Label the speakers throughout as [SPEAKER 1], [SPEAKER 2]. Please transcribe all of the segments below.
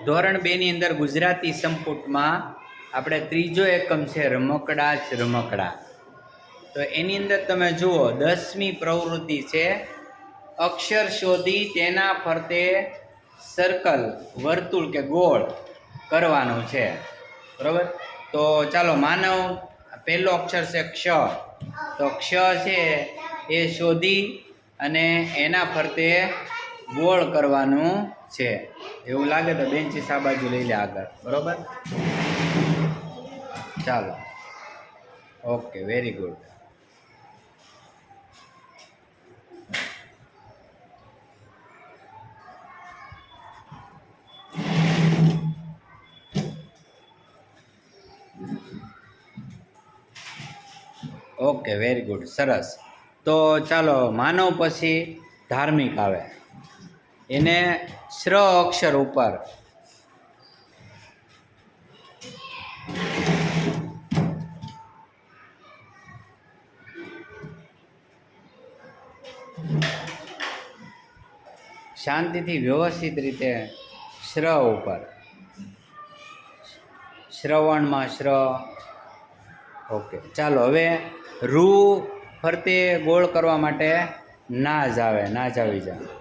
[SPEAKER 1] ધોરણ 2 ની અંદર ગુજરાતી સંપુટમાં આપણે ત્રીજો એકમ છે રમકડા જ રમકડા. તો એની અંદર તમે જુઓ 10મી પ્રવૃત્તિ છે અક્ષર શોધી તેના ફરતે સર્કલ વર્તુળ કે ગોળ કરવાનું છે, બરાબર. તો ચાલો માનવ પહેલો અક્ષર છે ક્ષ, તો ક્ષ છે એ શોધી અને એના ફરતે ગોળ કરવાનું છે. એવું લાગે તો બેન્ચીસ આ બાજુ લઈ લે આગળ, બરોબર. ચાલો, okay, very good. Okay, very good, સરસ. તો ચાલો માનવ પછી ધાર્મિક આવે, એને શ્ર અક્ષર ઉપર શાંતિથી વ્યવસ્થિત રીતે શ્ર ઉપર, શ્રવણમાં શ્ર. ઓકે, ચાલો હવે રૂ ફરતે ગોળ કરવા માટે નાજ આવે, નાજ આવી જાય.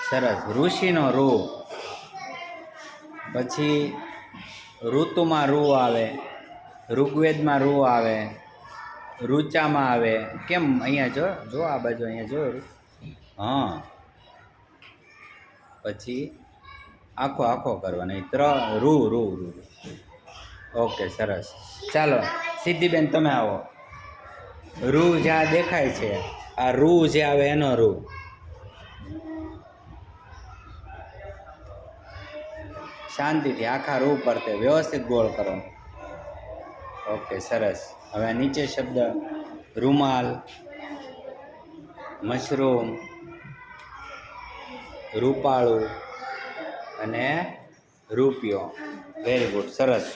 [SPEAKER 1] સરસ, ઋષિનો રૂ. પછી ઋતુમાં રૂ આવે, ઋગ્વેદમાં રૂ આવે, ઋચામાં આવે. કેમ અહીંયા જો આ બાજુ અહીંયા જો. હા, પછી આખો આખો કરવાનો રૂ રૂ રૂ. ઓકે, સરસ. ચાલો સિદ્ધિબેન તમે આવો. રૂ જ્યાં દેખાય છે આ રૂ જે આવે એનો રૂ. શાંતિથી આખા રૂ પર તે વ્યવસ્થિત ગોળ કરો. ઓકે, સરસ. હવે નીચે શબ્દ રૂમાલ, મશરૂમ, રૂપાળું અને રૂપિયો. વેરી ગુડ, સરસ.